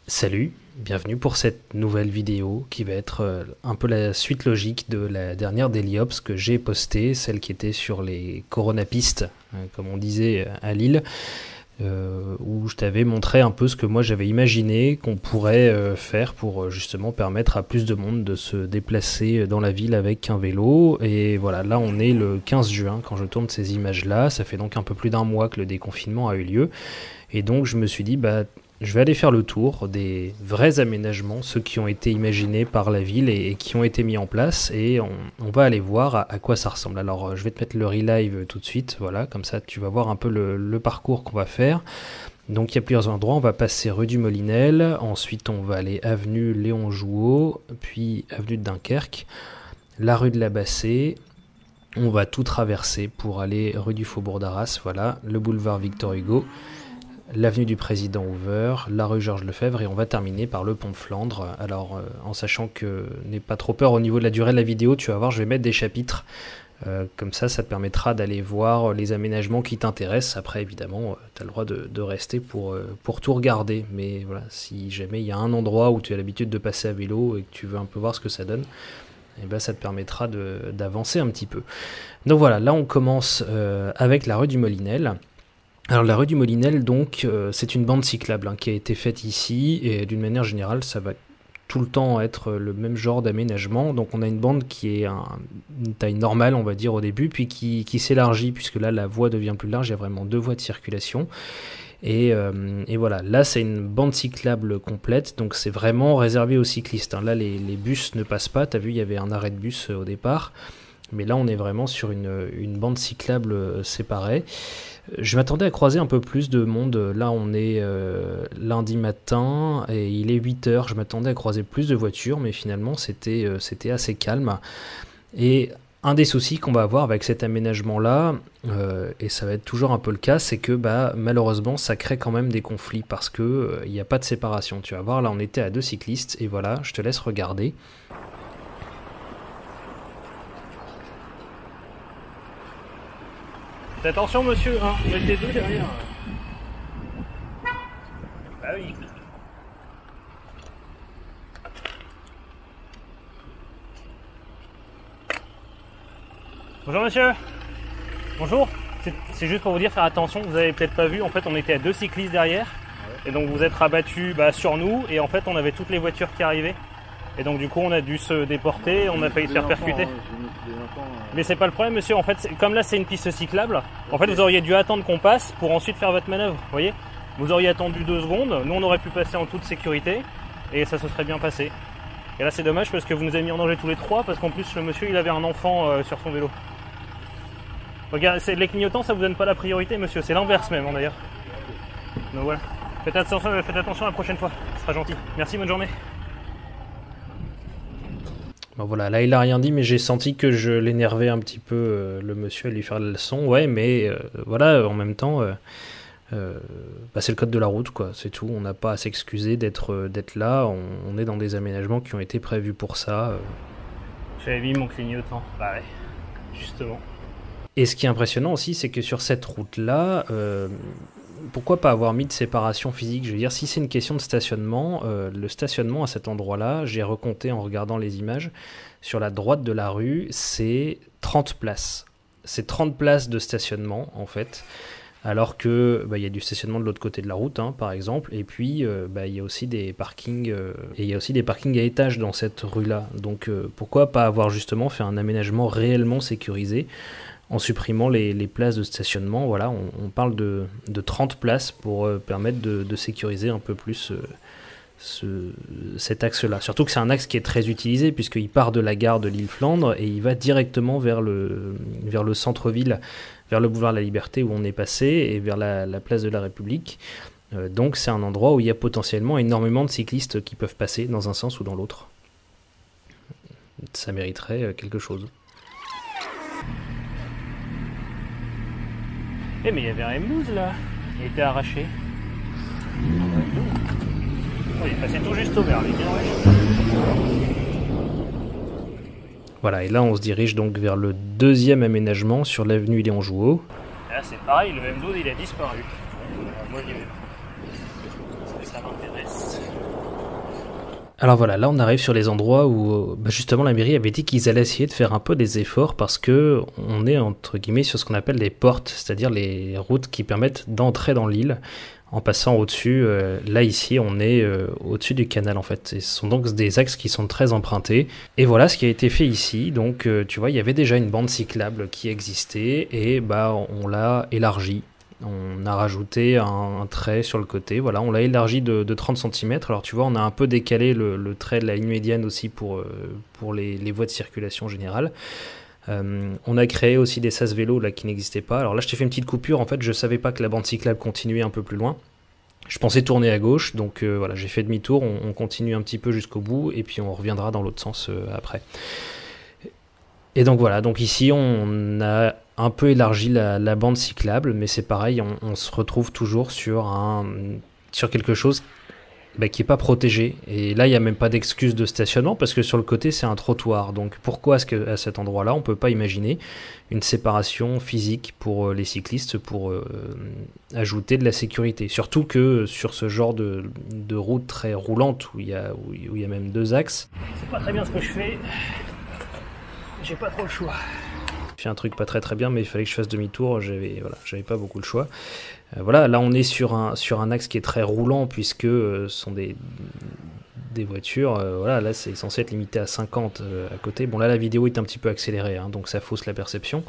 Salut, bienvenue pour cette nouvelle vidéo qui va être un peu la suite logique de la dernière Daily Ops que j'ai postée, celle qui était sur les coronapistes, comme on disait à Lille, où je t'avais montré un peu ce que moi j'avais imaginé qu'on pourrait faire pour justement permettre à plus de monde de se déplacer dans la ville avec un vélo. Et voilà, là on est le 15 juin quand je tourne ces images-là, ça fait donc un peu plus d'un mois que le déconfinement a eu lieu. Et donc je me suis dit, je vais aller faire le tour des vrais aménagements, ceux qui ont été imaginés par la ville et qui ont été mis en place, et on va aller voir à quoi ça ressemble. Alors je vais te mettre le relive tout de suite, voilà, comme ça tu vas voir un peu le parcours qu'on va faire. Donc il y a plusieurs endroits, on va passer rue du Molinel, ensuite on va aller avenue Léon Jouot, puis avenue de Dunkerque, la rue de la Bassée. On va tout traverser pour aller rue du Faubourg d'Arras, voilà, le boulevard Victor Hugo, l'avenue du Président Hoover, la rue Georges Lefebvre, et on va terminer par le pont de Flandre. Alors en sachant que n'aie pas trop peur au niveau de la durée de la vidéo, tu vas voir, je vais mettre des chapitres, comme ça te permettra d'aller voir les aménagements qui t'intéressent. Après évidemment tu as le droit de rester pour tout regarder, mais voilà, si jamais il y a un endroit où tu as l'habitude de passer à vélo et que tu veux un peu voir ce que ça donne, et ça te permettra d'avancer un petit peu. Donc voilà, là on commence avec la rue du Molinel. Alors la rue du Molinel, donc, c'est une bande cyclable qui a été faite ici, et d'une manière générale, ça va tout le temps être le même genre d'aménagement. Donc on a une bande qui est une taille normale, on va dire, au début, puis qui s'élargit, puisque là, la voie devient plus large, il y a vraiment deux voies de circulation. Et voilà, là c'est une bande cyclable complète, donc c'est vraiment réservé aux cyclistes. Là, les bus ne passent pas, tu as vu, il y avait un arrêt de bus au départ, mais là on est vraiment sur une bande cyclable séparée. Je m'attendais à croiser un peu plus de monde. Là, on est lundi matin et il est 8h. Je m'attendais à croiser plus de voitures, mais finalement, c'était assez calme. Et un des soucis qu'on va avoir avec cet aménagement-là, et ça va être toujours un peu le cas, c'est que malheureusement, ça crée quand même des conflits parce que il n'y a pas de séparation. Tu vas voir, là, on était à deux cyclistes et voilà, je te laisse regarder. Faites attention monsieur, hein, mettez deux derrière. Bah oui. Bonjour monsieur. Bonjour. C'est juste pour vous dire, faire attention, vous avez peut-être pas vu, en fait on était à deux cyclistes derrière. Et donc vous êtes rabattus sur nous, et en fait on avait toutes les voitures qui arrivaient. Et donc du coup on a dû se déporter, on a failli se faire percuter. Mais c'est pas le problème monsieur, en fait comme là c'est une piste cyclable, en fait vous auriez dû attendre qu'on passe pour ensuite faire votre manœuvre, vous voyez. Vous auriez attendu 2 secondes, nous on aurait pu passer en toute sécurité et ça se serait bien passé. Et là c'est dommage parce que vous nous avez mis en danger tous les trois, parce qu'en plus le monsieur il avait un enfant sur son vélo. Regarde, les clignotants ça vous donne pas la priorité monsieur, c'est l'inverse même d'ailleurs. Donc voilà, faites attention la prochaine fois, ce sera gentil. Merci, bonne journée. Bon, voilà, là il a rien dit, mais j'ai senti que je l'énervais un petit peu, le monsieur, à lui faire la leçon. Ouais, mais voilà, en même temps, c'est le code de la route, quoi, c'est tout. On n'a pas à s'excuser d'être là, on est dans des aménagements qui ont été prévus pour ça. J'avais mis mon clignotant, bah ouais, justement. Et ce qui est impressionnant aussi, c'est que sur cette route-là, pourquoi pas avoir mis de séparation physique? Je veux dire, si c'est une question de stationnement, le stationnement à cet endroit-là, j'ai recompté en regardant les images, sur la droite de la rue, c'est 30 places. C'est 30 places de stationnement, en fait, alors que y a du stationnement de l'autre côté de la route, par exemple, et puis il y a aussi des parkings, et il y a aussi des parkings à étages dans cette rue-là. Donc pourquoi pas avoir justement fait un aménagement réellement sécurisé, en supprimant les places de stationnement. Voilà, on parle de 30 places pour permettre de sécuriser un peu plus cet axe-là. Surtout que c'est un axe qui est très utilisé, puisqu'il part de la gare de Lille-Flandre et il va directement vers le centre-ville, vers le boulevard de la Liberté où on est passé, et vers la place de la République. Donc c'est un endroit où il y a potentiellement énormément de cyclistes qui peuvent passer dans un sens ou dans l'autre. Ça mériterait quelque chose. Eh mais il y avait un M12 là, il était arraché. Oh, il est passé tout juste au vert, il est bien ouais. Voilà, et là on se dirige donc vers le deuxième aménagement sur l'avenue Léon Jouot. Là c'est pareil, le M12 il a disparu. Moi j'y vais. Ça m'intéresse. Alors voilà, là on arrive sur les endroits où justement la mairie avait dit qu'ils allaient essayer de faire un peu des efforts parce que on est entre guillemets sur ce qu'on appelle des portes, c'est-à-dire les routes qui permettent d'entrer dans l'île en passant au-dessus. Là ici on est au-dessus du canal en fait. Et ce sont donc des axes qui sont très empruntés. Et voilà ce qui a été fait ici. Donc tu vois, il y avait déjà une bande cyclable qui existait et on l'a élargie. On a rajouté un trait sur le côté, voilà, on l'a élargi de 30 cm. Alors tu vois, on a un peu décalé le trait de la ligne médiane aussi pour les voies de circulation générale. On a créé aussi des sas vélos là qui n'existaient pas. Alors là, je t'ai fait une petite coupure, en fait, je savais pas que la bande cyclable continuait un peu plus loin. Je pensais tourner à gauche, donc voilà, j'ai fait demi-tour, on continue un petit peu jusqu'au bout, et puis on reviendra dans l'autre sens après. Et donc voilà, donc ici on a un peu élargi la bande cyclable, mais c'est pareil, on se retrouve toujours sur quelque chose qui n'est pas protégé. Et là, il n'y a même pas d'excuse de stationnement parce que sur le côté, c'est un trottoir. Donc pourquoi est-ce qu'à cet endroit-là, on ne peut pas imaginer une séparation physique pour les cyclistes pour ajouter de la sécurité? Surtout que sur ce genre de route très roulante où il y a même deux axes. C'est pas très bien ce que je fais. J'ai pas trop le choix. J'ai fait un truc pas très bien, mais il fallait que je fasse demi-tour. J'avais pas beaucoup le choix. Voilà, là on est sur un axe qui est très roulant puisque ce sont des voitures. Voilà, là c'est censé être limité à 50 à côté. Bon, là la vidéo est un petit peu accélérée, hein, donc ça fausse la perception.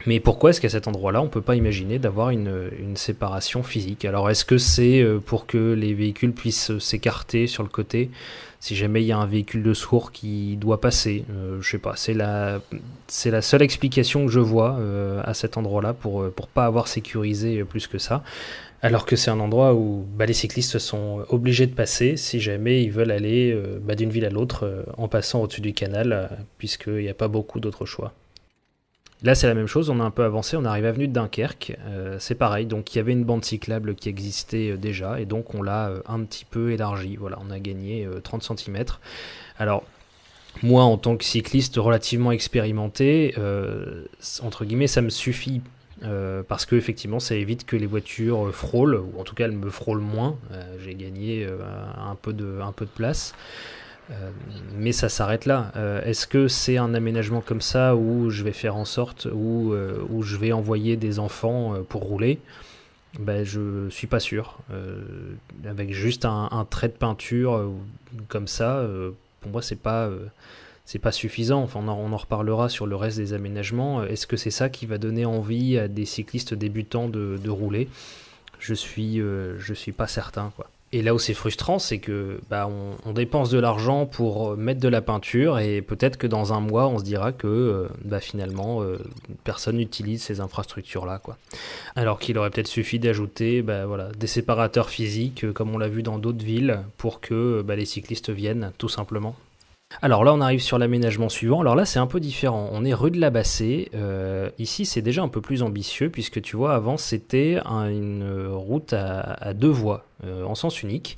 Mais pourquoi est-ce qu'à cet endroit-là, on ne peut pas imaginer d'avoir une séparation physique? Alors est-ce que c'est pour que les véhicules puissent s'écarter sur le côté si jamais il y a un véhicule de secours qui doit passer? Je sais pas, c'est la seule explication que je vois à cet endroit-là pour pas avoir sécurisé plus que ça. Alors que c'est un endroit où les cyclistes sont obligés de passer si jamais ils veulent aller d'une ville à l'autre en passant au-dessus du canal, puisqu'il n'y a pas beaucoup d'autres choix. Là, c'est la même chose, on a un peu avancé, on arrive avenue de Dunkerque, c'est pareil, donc il y avait une bande cyclable qui existait déjà, et donc on l'a un petit peu élargie, voilà, on a gagné 30 cm. Alors, moi, en tant que cycliste relativement expérimenté, entre guillemets, ça me suffit, parce que effectivement, ça évite que les voitures frôlent, ou en tout cas, elles me frôlent moins, j'ai gagné un peu de place. Mais ça s'arrête là. Est-ce que c'est un aménagement comme ça où je vais faire en sorte où je vais envoyer des enfants pour rouler? Je suis pas sûr. Avec juste un trait de peinture comme ça, pour moi c'est pas suffisant. Enfin, on en reparlera sur le reste des aménagements. Est-ce que c'est ça qui va donner envie à des cyclistes débutants de rouler? Je suis pas certain, quoi. Et là où c'est frustrant, c'est que on dépense de l'argent pour mettre de la peinture et peut-être que dans un mois, on se dira que finalement, personne n'utilise ces infrastructures-là, quoi. Alors qu'il aurait peut-être suffi d'ajouter des séparateurs physiques, comme on l'a vu dans d'autres villes, pour que les cyclistes viennent, tout simplement. Alors là, on arrive sur l'aménagement suivant. Alors là, c'est un peu différent. On est rue de la Bassée. Ici, c'est déjà un peu plus ambitieux, puisque tu vois, avant, c'était une route à deux voies, en sens unique.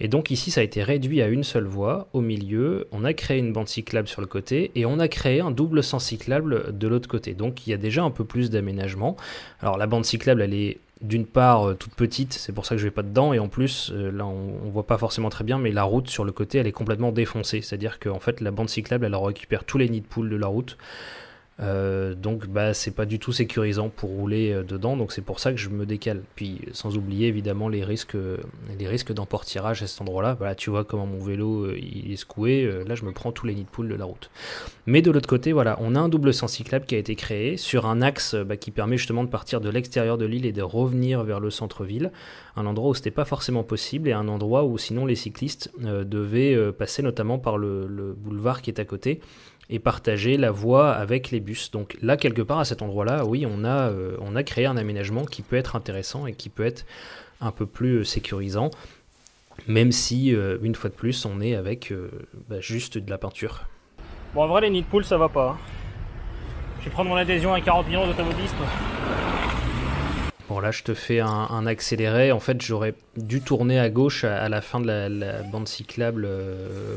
Et donc ici, ça a été réduit à une seule voie au milieu. On a créé une bande cyclable sur le côté et on a créé un double sens cyclable de l'autre côté. Donc il y a déjà un peu plus d'aménagement. Alors la bande cyclable, elle est d'une part toute petite, c'est pour ça que je vais pas dedans, et en plus là on voit pas forcément très bien, mais la route sur le côté elle est complètement défoncée, c'est-à-dire qu'en fait la bande cyclable elle récupère tous les nids de poules de la route. Donc c'est pas du tout sécurisant pour rouler dedans, donc c'est pour ça que je me décale. Puis sans oublier évidemment les risques d'emportirage à cet endroit-là. Voilà, tu vois comment mon vélo il est secoué, là je me prends tous les nids de poules de la route. Mais de l'autre côté, voilà, on a un double sens cyclable qui a été créé sur un axe qui permet justement de partir de l'extérieur de l'île et de revenir vers le centre-ville, un endroit où c'était pas forcément possible et un endroit où sinon les cyclistes devaient passer notamment par le boulevard qui est à côté et partager la voie avec les bus. Donc là, quelque part, à cet endroit-là, oui, on a créé un aménagement qui peut être intéressant et qui peut être un peu plus sécurisant, même si, une fois de plus, on est avec juste de la peinture. Bon, en vrai, les nids de poules, ça va pas. Je vais prendre mon adhésion à 40 millions d'automobistes. Bon, là, je te fais un accéléré. En fait, j'aurais dû tourner à gauche à la fin de la bande cyclable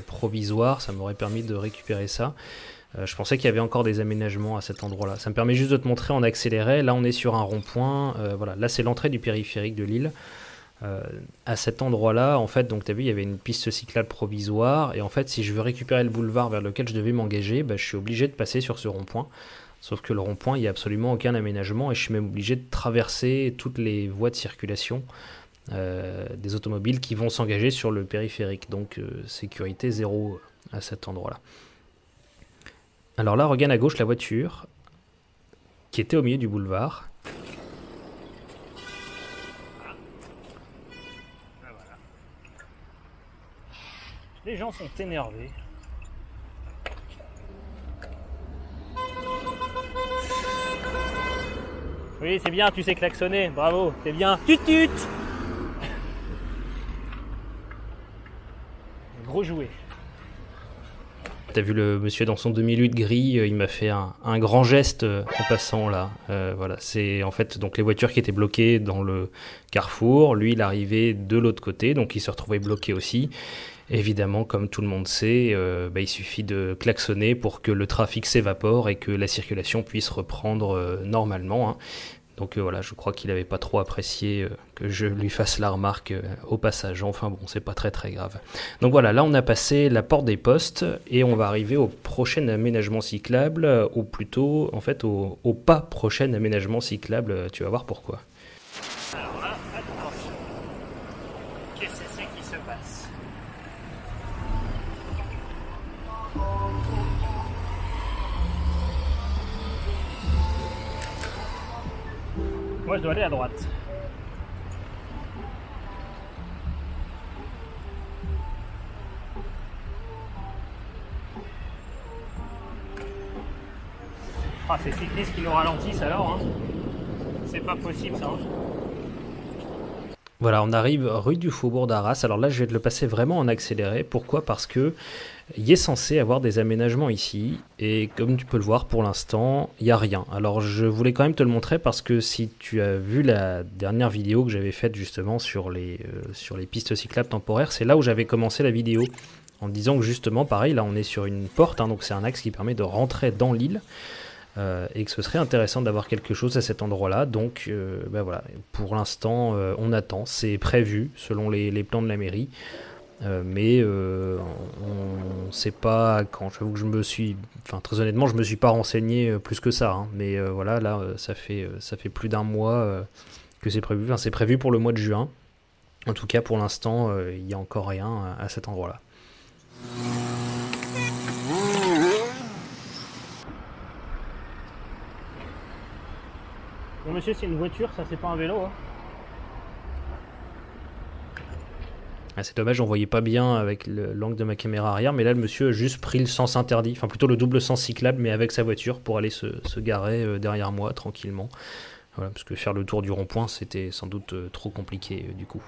provisoire. Ça m'aurait permis de récupérer ça. Je pensais qu'il y avait encore des aménagements à cet endroit-là. Ça me permet juste de te montrer en accéléré. Là, on est sur un rond-point. Voilà. Là, c'est l'entrée du périphérique de l'île. À cet endroit-là, en fait, donc tu as vu, il y avait une piste cyclable provisoire, et en fait, si je veux récupérer le boulevard vers lequel je devais m'engager, bah, je suis obligé de passer sur ce rond-point. Sauf que le rond-point, il n'y a absolument aucun aménagement, et je suis même obligé de traverser toutes les voies de circulation des automobiles qui vont s'engager sur le périphérique. Donc sécurité zéro à cet endroit-là. Alors là, regarde à gauche la voiture qui était au milieu du boulevard. Les gens sont énervés. Oui, c'est bien, tu sais klaxonner, bravo, c'est bien. Tut tut. Gros jouet. T'as vu le monsieur dans son demi-lutte gris, il m'a fait un grand geste en passant là. Voilà, c'est en fait donc les voitures qui étaient bloquées dans le carrefour. Lui, il arrivait de l'autre côté, donc il se retrouvait bloqué aussi. Évidemment, comme tout le monde sait, il suffit de klaxonner pour que le trafic s'évapore et que la circulation puisse reprendre normalement. Hein. Donc voilà, je crois qu'il n'avait pas trop apprécié que je lui fasse la remarque au passage. Enfin bon, c'est pas très très grave. Donc voilà, là on a passé la porte des postes et on va arriver au prochain aménagement cyclable, ou plutôt en fait au pas prochain aménagement cyclable. Tu vas voir pourquoi. Alors là, attention. Qu'est-ce que c'est qui se passe? Moi, je dois aller à droite. Ah, ces cyclistes qui nous ralentissent alors, hein. C'est pas possible ça. Hein. Voilà, on arrive rue du Faubourg d'Arras. Alors là, je vais te le passer vraiment en accéléré. Pourquoi? Parce que il est censé avoir des aménagements ici. Et comme tu peux le voir, pour l'instant, il n'y a rien. Alors, je voulais quand même te le montrer parce que si tu as vu la dernière vidéo que j'avais faite justement sur les pistes cyclables temporaires, c'est là où j'avais commencé la vidéo. En disant que justement, pareil, là, on est sur une porte. Hein, donc, c'est un axe qui permet de rentrer dans l'île. Et que ce serait intéressant d'avoir quelque chose à cet endroit-là. Donc voilà, pour l'instant, on attend. C'est prévu selon les plans de la mairie. Mais on ne sait pas quand. J'avoue que très honnêtement, je me suis pas renseigné plus que ça. Hein. Mais voilà, là, ça fait plus d'un mois que c'est prévu. Enfin, c'est prévu pour le mois de juin. En tout cas, pour l'instant, il n'y a encore rien à cet endroit-là. Bon, monsieur, c'est une voiture, ça c'est pas un vélo. Hein. Ah, c'est dommage, on voyait pas bien avec l'angle de ma caméra arrière, mais là le monsieur a juste pris le sens interdit, enfin plutôt le double sens cyclable, mais avec sa voiture pour aller se garer derrière moi tranquillement. Voilà, parce que faire le tour du rond-point, c'était sans doute trop compliqué du coup.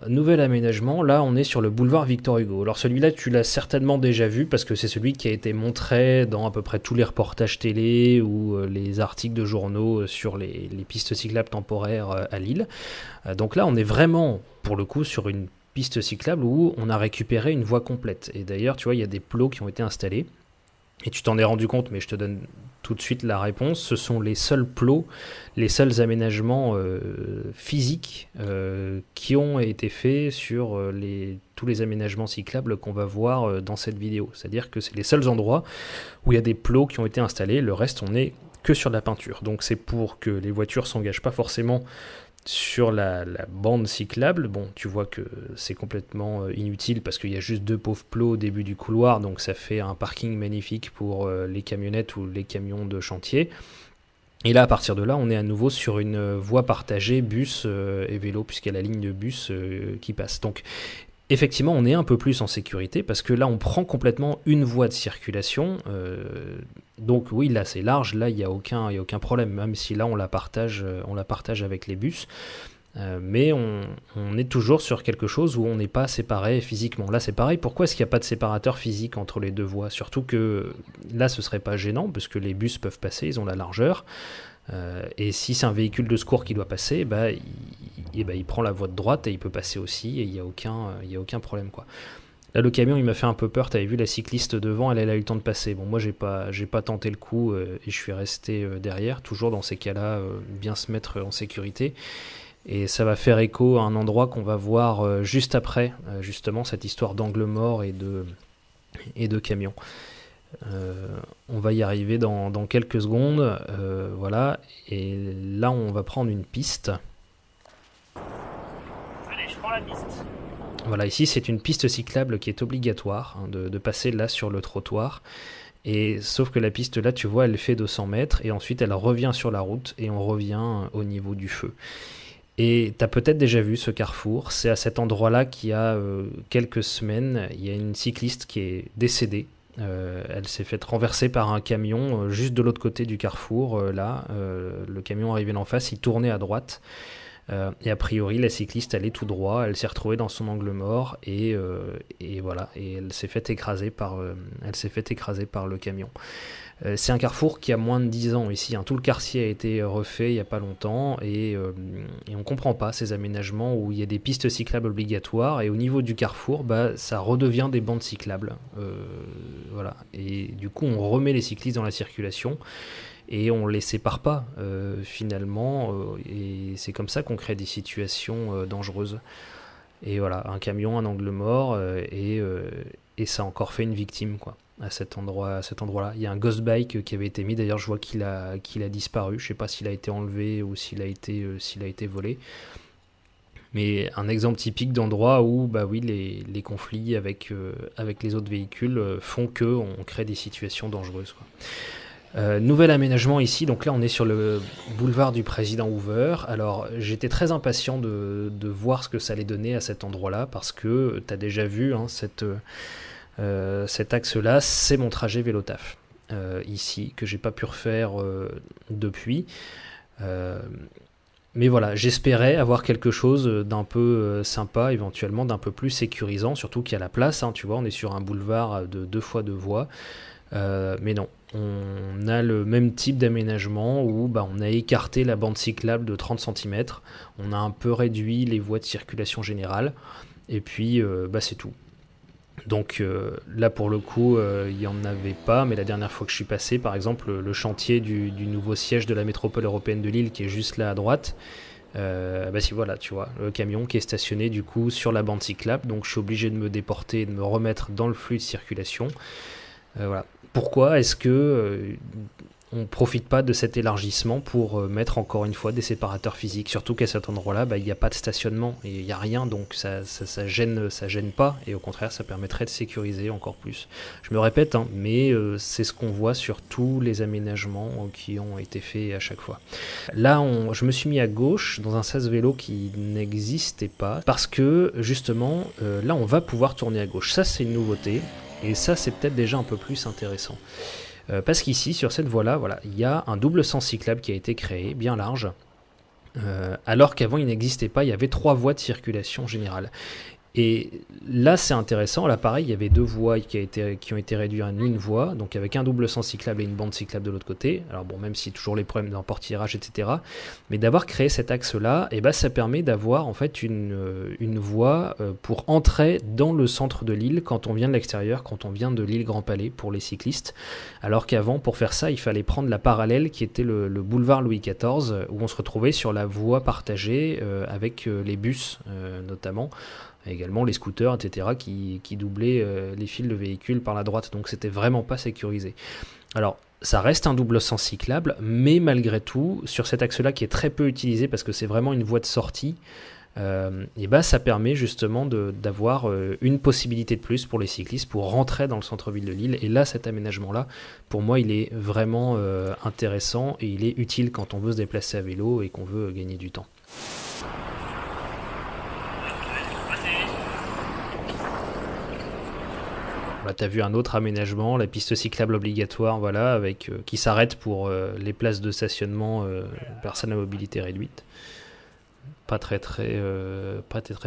Nouvel aménagement, là on est sur le boulevard Victor Hugo. Alors celui-là, tu l'as certainement déjà vu, parce que c'est celui qui a été montré dans à peu près tous les reportages télé ou les articles de journaux sur les pistes cyclables temporaires à Lille. Donc là, on est vraiment, pour le coup, sur une piste cyclable où on a récupéré une voie complète. Et d'ailleurs, tu vois, il y a des plots qui ont été installés. Et tu t'en es rendu compte, mais je te donne tout de suite la réponse. Ce sont les seuls plots, les seuls aménagements physiques qui ont été faits sur tous les aménagements cyclables qu'on va voir dans cette vidéo. C'est-à-dire que c'est les seuls endroits où il y a des plots qui ont été installés. Le reste, on n'est que sur de la peinture. Donc c'est pour que les voitures ne s'engagent pas forcément sur la bande cyclable. Bon, tu vois que c'est complètement inutile parce qu'il y a juste deux pauvres plots au début du couloir, donc ça fait un parking magnifique pour les camionnettes ou les camions de chantier. Et là, à partir de là, on est à nouveau sur une voie partagée bus et vélo, puisqu'il y a la ligne de bus qui passe. Donc effectivement, on est un peu plus en sécurité parce que là, on prend complètement une voie de circulation. Donc oui, là, c'est large. Là, il n'y a aucun problème, même si là, on la partage avec les bus. Mais on est toujours sur quelque chose où on n'est pas séparé physiquement. Là, c'est pareil. Pourquoi est-ce qu'il n'y a pas de séparateur physique entre les deux voies? Surtout que là, ce ne serait pas gênant parce que les bus peuvent passer, ils ont la largeur. Et si c'est un véhicule de secours qui doit passer, il prend la voie de droite et il peut passer aussi et il n'y a aucun problème, quoi. Là, le camion, il m'a fait un peu peur. Tu avais vu la cycliste devant, elle a eu le temps de passer. Bon, moi, j'ai pas tenté le coup et je suis resté derrière, toujours dans ces cas-là, bien se mettre en sécurité. Et ça va faire écho à un endroit qu'on va voir juste après, justement, cette histoire d'angle mort et de camion. On va y arriver dans quelques secondes, voilà, et là on va prendre une piste. Allez, je prends la piste. Voilà, ici c'est une piste cyclable qui est obligatoire, hein, de passer là sur le trottoir. Et sauf que la piste là, tu vois, elle fait 200 mètres et ensuite elle revient sur la route et on revient au niveau du feu. Et tu as peut-être déjà vu ce carrefour, c'est à cet endroit-là qu'il y a quelques semaines, il y a une cycliste qui est décédée. Elle s'est faite renverser par un camion juste de l'autre côté du carrefour. Le camion arrivait en face, il tournait à droite. Et a priori, la cycliste allait tout droit, elle s'est retrouvée dans son angle mort et voilà, et elle s'est fait écraser par le camion. C'est un carrefour qui a moins de 10 ans ici, hein. Tout le quartier a été refait il n'y a pas longtemps et on ne comprend pas ces aménagements où il y a des pistes cyclables obligatoires et au niveau du carrefour, bah, ça redevient des bandes cyclables. Voilà. Et du coup, on remet les cyclistes dans la circulation et on ne les sépare pas finalement. Et c'est comme ça qu'on crée des situations dangereuses. Et voilà, un camion, un angle mort et ça a encore fait une victime, quoi. À cet endroit-là. Il y a un ghost bike qui avait été mis, d'ailleurs je vois qu'il a disparu, je sais pas s'il a été enlevé ou s'il a été volé. Mais un exemple typique d'endroit où bah oui, les conflits avec les autres véhicules font qu'on crée des situations dangereuses, quoi. Nouvel aménagement ici, donc là on est sur le boulevard du président Hoover. Alors j'étais très impatient de voir ce que ça allait donner à cet endroit-là parce que tu as déjà vu hein, cet axe-là, c'est mon trajet vélo taf ici, que j'ai pas pu refaire depuis. Mais voilà, j'espérais avoir quelque chose d'un peu sympa, éventuellement d'un peu plus sécurisant, surtout qu'il y a la place, hein, tu vois, on est sur un boulevard de 2 fois 2 voies. Mais non, on a le même type d'aménagement où bah, on a écarté la bande cyclable de 30 cm, on a un peu réduit les voies de circulation générale, et puis bah, c'est tout. Donc là pour le coup il n'y en avait pas, mais la dernière fois que je suis passé, par exemple le chantier du nouveau siège de la métropole européenne de Lille qui est juste là à droite, bah si voilà, tu vois, le camion qui est stationné du coup sur la bande cyclable, donc je suis obligé de me déporter et de me remettre dans le flux de circulation. Voilà. Pourquoi est-ce que on profite pas de cet élargissement pour mettre encore une fois des séparateurs physiques, surtout qu'à cet endroit-là, bah, il n'y a pas de stationnement et il n'y a rien, donc ça gêne pas, et au contraire, ça permettrait de sécuriser encore plus. Je me répète, hein, mais c'est ce qu'on voit sur tous les aménagements qui ont été faits à chaque fois. Là, je me suis mis à gauche dans un sas vélo qui n'existait pas, parce que justement, là, on va pouvoir tourner à gauche. Ça, c'est une nouveauté, et ça, c'est peut-être déjà un peu plus intéressant. Parce qu'ici, sur cette voie-là, voilà, il y a un double sens cyclable qui a été créé, bien large, alors qu'avant il n'existait pas, il y avait 3 voies de circulation générale. Et là c'est intéressant, là pareil, il y avait 2 voies qui ont été réduites en une voie, donc avec un double sens cyclable et une bande cyclable de l'autre côté. Alors bon, même si toujours les problèmes d'emportillage, etc. Mais d'avoir créé cet axe-là, et bah, ça permet d'avoir en fait une voie pour entrer dans le centre de Lille quand on vient de l'extérieur, quand on vient de Lille Grand Palais pour les cyclistes. Alors qu'avant, pour faire ça, il fallait prendre la parallèle qui était le boulevard Louis XIV, où on se retrouvait sur la voie partagée avec les bus notamment, également les scooters, etc., qui doublaient les fils de véhicules par la droite, donc c'était vraiment pas sécurisé. Alors, ça reste un double sens cyclable, mais malgré tout, sur cet axe-là qui est très peu utilisé parce que c'est vraiment une voie de sortie, et bah, ça permet justement d'avoir une possibilité de plus pour les cyclistes pour rentrer dans le centre-ville de Lille. Et là, cet aménagement-là, pour moi, il est vraiment intéressant et il est utile quand on veut se déplacer à vélo et qu'on veut gagner du temps. Là, tu as vu un autre aménagement, la piste cyclable obligatoire, voilà, avec, qui s'arrête pour les places de stationnement personnes à mobilité réduite. Pas très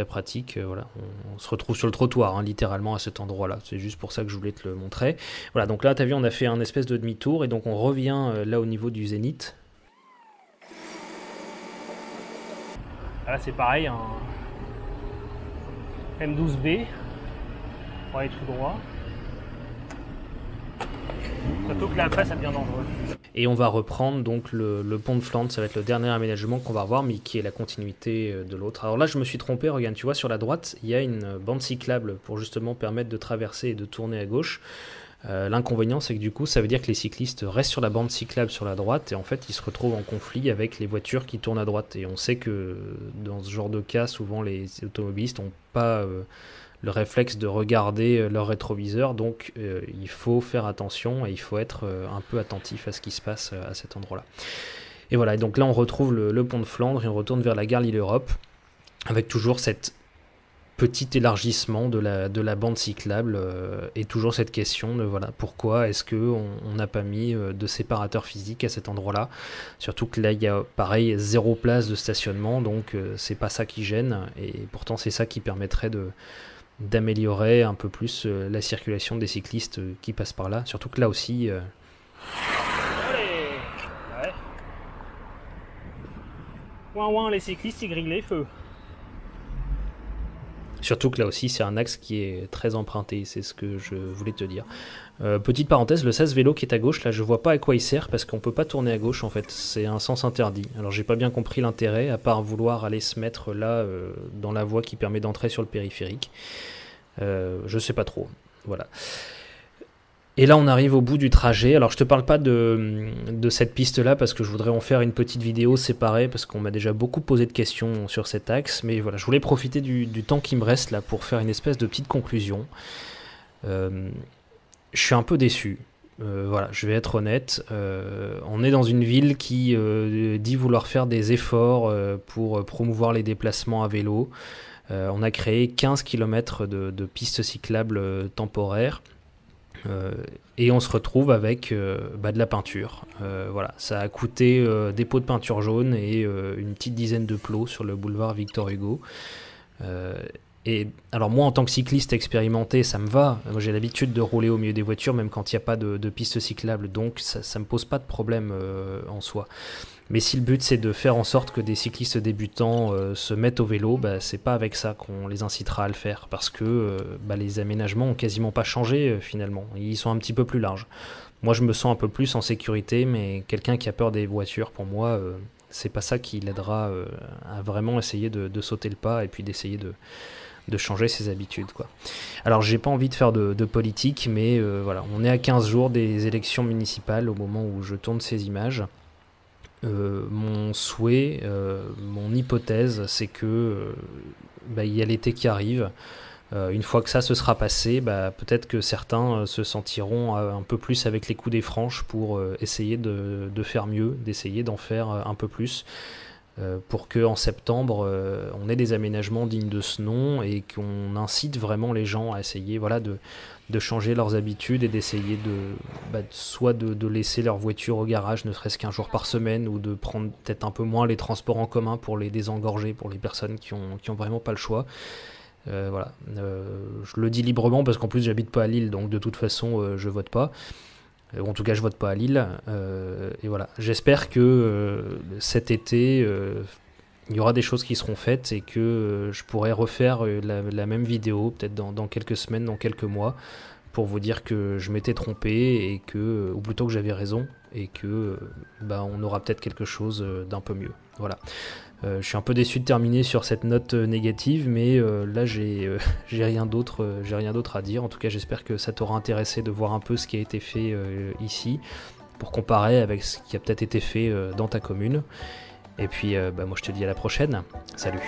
pratique, voilà. On se retrouve sur le trottoir, hein, littéralement à cet endroit-là. C'est juste pour ça que je voulais te le montrer. Voilà, donc là, tu as vu, on a fait un espèce de demi-tour et donc on revient là au niveau du Zénith. Là, c'est pareil, un M12B. On va aller tout droit. Surtout que là après ça devient dangereux. Et on va reprendre donc le pont de Flandre, ça va être le dernier aménagement qu'on va revoir, mais qui est la continuité de l'autre. Alors là je me suis trompé, regarde, tu vois sur la droite, il y a une bande cyclable pour justement permettre de traverser et de tourner à gauche. L'inconvénient c'est que du coup ça veut dire que les cyclistes restent sur la bande cyclable sur la droite et en fait ils se retrouvent en conflit avec les voitures qui tournent à droite. Et on sait que dans ce genre de cas, souvent les automobilistes n'ont pas le réflexe de regarder leur rétroviseur, donc il faut faire attention et il faut être un peu attentif à ce qui se passe à cet endroit-là. Et voilà, et donc là on retrouve le pont de Flandre et on retourne vers la gare Lille-Europe avec toujours cette petit élargissement de la bande cyclable et toujours cette question de voilà, pourquoi est-ce qu'on n'a pas mis de séparateur physique à cet endroit-là, surtout que là il y a pareil 0 place de stationnement, donc c'est pas ça qui gêne et pourtant c'est ça qui permettrait d'améliorer un peu plus la circulation des cyclistes qui passent par là, surtout que là aussi Allez. Ouais. Ouin ouin, les cyclistes ils grillent les feux. surtout que là aussi c'est un axe qui est très emprunté, c'est ce que je voulais te dire. Petite parenthèse, le sas vélo qui est à gauche, là je vois pas à quoi il sert parce qu'on peut pas tourner à gauche en fait, c'est un sens interdit. Alors j'ai pas bien compris l'intérêt à part vouloir aller se mettre là dans la voie qui permet d'entrer sur le périphérique. Je sais pas trop, voilà. Et là on arrive au bout du trajet. Alors je te parle pas de cette piste là parce que je voudrais en faire une petite vidéo séparée parce qu'on m'a déjà beaucoup posé de questions sur cet axe, mais voilà, je voulais profiter du temps qui me reste là pour faire une espèce de petite conclusion. Je suis un peu déçu. Voilà, je vais être honnête. On est dans une ville qui dit vouloir faire des efforts pour promouvoir les déplacements à vélo. On a créé 15 km de pistes cyclables temporaires. Et on se retrouve avec de la peinture. Voilà, ça a coûté des pots de peinture jaune et une petite dizaine de plots sur le boulevard Victor Hugo. Et alors moi en tant que cycliste expérimenté ça me va, moi j'ai l'habitude de rouler au milieu des voitures même quand il n'y a pas de piste cyclable, donc ça me pose pas de problème en soi. Mais si le but c'est de faire en sorte que des cyclistes débutants se mettent au vélo, c'est pas avec ça qu'on les incitera à le faire, parce que les aménagements ont quasiment pas changé finalement, ils sont un petit peu plus larges. Moi je me sens un peu plus en sécurité, mais quelqu'un qui a peur des voitures, pour moi c'est pas ça qui l'aidera à vraiment essayer de sauter le pas et puis d'essayer de changer ses habitudes, quoi. Alors j'ai pas envie de faire de politique, mais voilà, on est à 15 jours des élections municipales au moment où je tourne ces images. Mon souhait, mon hypothèse, c'est que il y a l'été qui arrive. Une fois que ça se sera passé, peut-être que certains se sentiront un peu plus avec les coups des franches pour essayer de faire mieux, d'essayer d'en faire un peu plus. Pour qu'en septembre, on ait des aménagements dignes de ce nom et qu'on incite vraiment les gens à essayer de changer leurs habitudes et d'essayer soit de laisser leur voiture au garage ne serait-ce qu'un jour par semaine, ou de prendre peut-être un peu moins les transports en commun pour les désengorger, pour les personnes qui ont vraiment pas le choix. Voilà. Je le dis librement parce qu'en plus j'habite pas à Lille, donc de toute façon je vote pas. En tout cas, je vote pas à Lille. Et voilà. J'espère que cet été, il y aura des choses qui seront faites et que je pourrai refaire la même vidéo, peut-être dans quelques semaines, dans quelques mois, pour vous dire que je m'étais trompé et ou plutôt que j'avais raison, et que on aura peut-être quelque chose d'un peu mieux. Voilà. Je suis un peu déçu de terminer sur cette note négative, mais là j'ai rien d'autre à dire. En tout cas, j'espère que ça t'aura intéressé de voir un peu ce qui a été fait ici, pour comparer avec ce qui a peut-être été fait dans ta commune. Et puis moi je te dis à la prochaine. Salut.